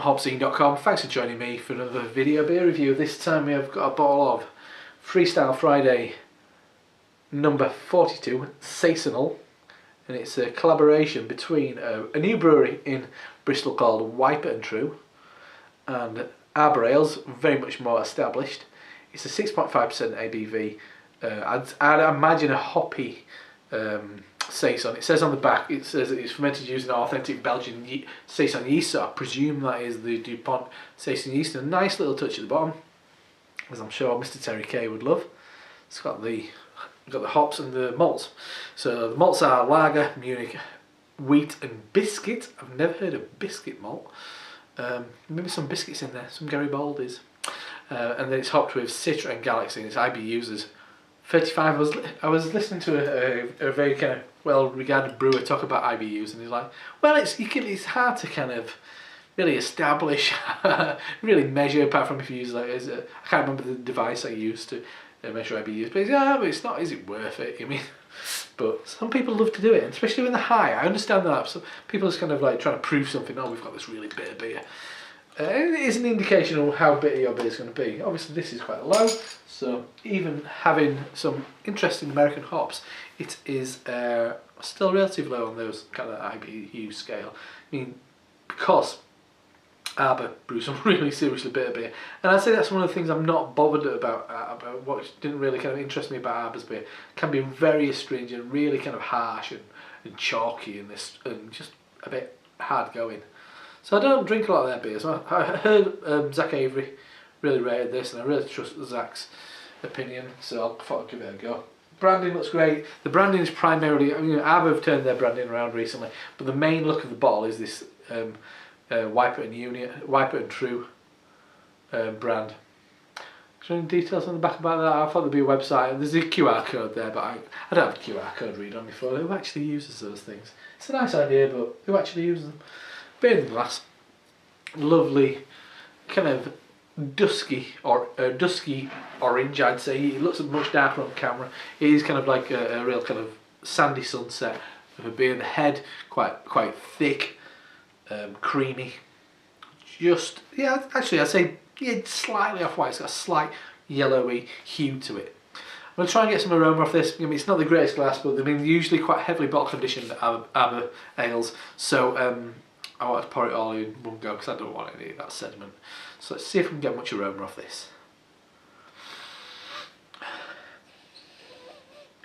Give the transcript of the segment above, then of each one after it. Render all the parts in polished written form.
from HopZine.com. Thanks for joining me for another video beer review. This time we have got a bottle of FreeStyle Friday number 42, Saisonal, and it's a collaboration between a new brewery in Bristol called Wiper and True and Arbor Ales, very much more established. It's a 6.5% ABV. I'd imagine a hoppy Saison. It says on the back, it says it's fermented using authentic Belgian Saison yeast, so I presume that is the DuPont Saison yeast. And a nice little touch at the bottom, as I'm sure Mr. Terry K would love. It's got the hops and the malts. So the malts are lager, Munich, wheat and biscuit. I've never heard of biscuit malt. Maybe some biscuits in there, some Garibaldi's. And then it's hopped with Citra and Galaxy, and its IBUs is 35. I was listening to a very kind of well-regarded brewer talk about IBUs, and he's like, well, it's hard to kind of really establish, really measure, apart from if you use I can't remember the device I used to measure IBUs, but but it's not. Is it worth it? I mean, but some people love to do it, and especially when they're high. I understand that. So people are kind of like trying to prove something. Oh, we've got this really bitter beer. It is an indication of how bitter your beer is going to be. Obviously this is quite low, so even having some interesting American hops, it is still relatively low on those kind of IBU scale. I mean, because Arbor brews some really seriously bitter beer, and I'd say that's one of the things I'm not bothered about what didn't really kind of interest me about Arbor's beer. It can be very astringent, really kind of harsh and chalky, and just a bit hard going. So I don't drink a lot of their beers. I heard Zach Avery really rated this, and I really trust Zach's opinion, so I thought I'd give it a go. Branding looks great. The branding is primarily, I mean, Arbor have turned their branding around recently, but the main look of the bottle is this Wiper and True brand. Is there any details on the back about that? I thought there'd be a website. There's a QR code there, but I don't have a QR code read on my phone. Who actually uses those things? It's a nice idea, but who actually uses them? Beer in the glass, lovely, kind of dusky orange. I'd say it looks much darker on camera. It is kind of like a real kind of sandy sunset of a beer. The head quite thick, creamy. Just actually I'd say slightly off white. It's got a slight yellowy hue to it. I'm going to try and get some aroma off this. I mean, it's not the greatest glass, but they've been usually quite heavily bottle conditioned Arbor ales. So I want to pour it all in one go because I don't want any of that sediment. So let's see if we can get much aroma off this.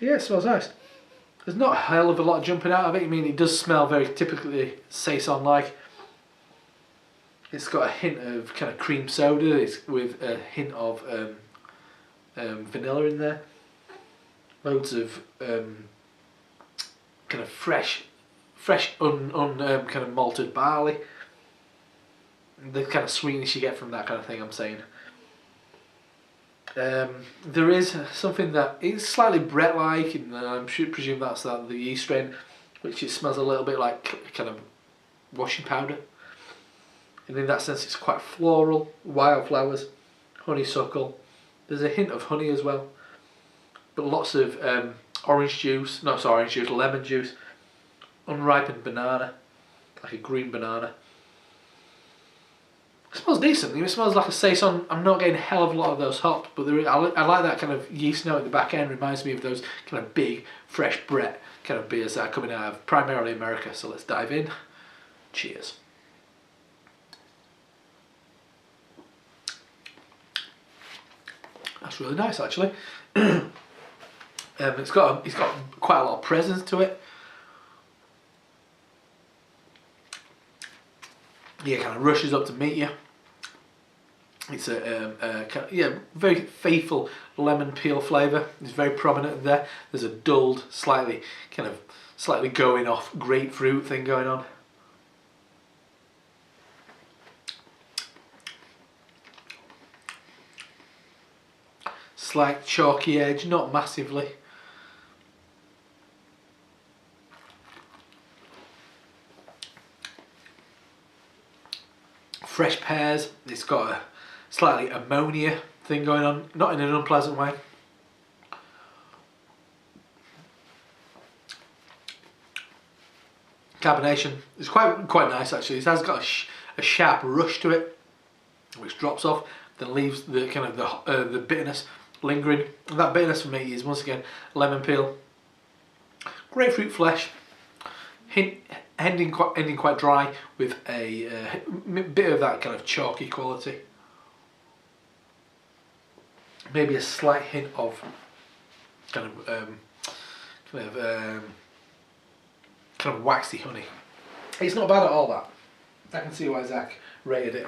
Yeah, it smells nice. There's not a hell of a lot jumping out of it. I mean, it does smell very typically Saison-like. It's got a hint of kind of cream soda. It's with a hint of vanilla in there. Loads of kind of fresh kind of malted barley. The kind of sweetness you get from that kind of thing, I'm saying. There is something that is slightly Brett-like, and I presume that's the yeast strain, which it smells a little bit like kind of washing powder. And in that sense, it's quite floral, wildflowers, honeysuckle. There's a hint of honey as well, but lots of lemon juice. Unripened banana, like a green banana. It smells decent. It smells like a Saison. I'm not getting a hell of a lot of those hops, but I like that kind of yeast note at the back end. Reminds me of those kind of big, fresh Brett kind of beers that are coming out of primarily America. So let's dive in. Cheers. That's really nice, actually. It's got quite a lot of presence to it. Yeah, kind of rushes up to meet you. It's a very faithful lemon peel flavour. It's very prominent there. There's a dulled, slightly going off grapefruit thing going on. Slight chalky edge, not massively. Fresh pears. It's got a slightly ammonia thing going on, not in an unpleasant way. Carbonation is quite nice actually. It has got a sharp rush to it, which drops off, then leaves the kind of the bitterness lingering. And that bitterness for me is once again lemon peel, grapefruit flesh, ending quite dry with a bit of that kind of chalky quality. Maybe a slight hint of kind of waxy honey. It's not bad at all, that. I can see why Zach rated it.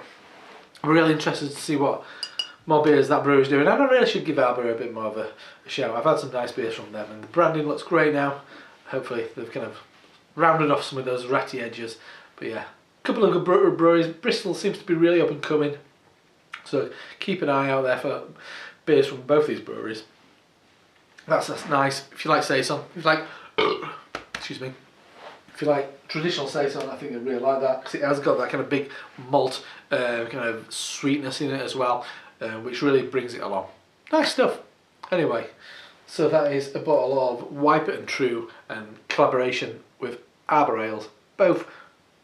I'm really interested to see what more beers that brewery's doing, and I really should give Arbor a bit more of a shout. I've had some nice beers from them, and the branding looks great now. Hopefully they've kind of rounded off some of those ratty edges. But yeah, a couple of good breweries. Bristol seems to be really up and coming, so keep an eye out there for beers from both these breweries. That's nice. If you like Saison, if you like, excuse me, if you like traditional Saison, I think you'll really like that, because it has got that kind of big malt kind of sweetness in it as well, which really brings it along. Nice stuff. Anyway, so that is a bottle of Wipe It and True, and collaboration with Arbor Ales, both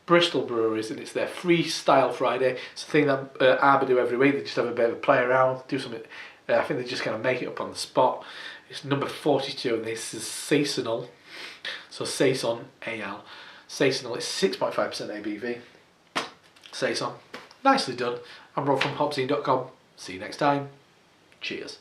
Bristol breweries, and it's their FreeStyle Friday. It's a thing that Arbor do every week. They just have a bit of a play around, do something. I think they just kind of make it up on the spot. It's number 42, and this is Saisonal. So Saison AL. Saisonal is 6.5% ABV. Saison. Nicely done. I'm Rob from HopZine.com. See you next time. Cheers.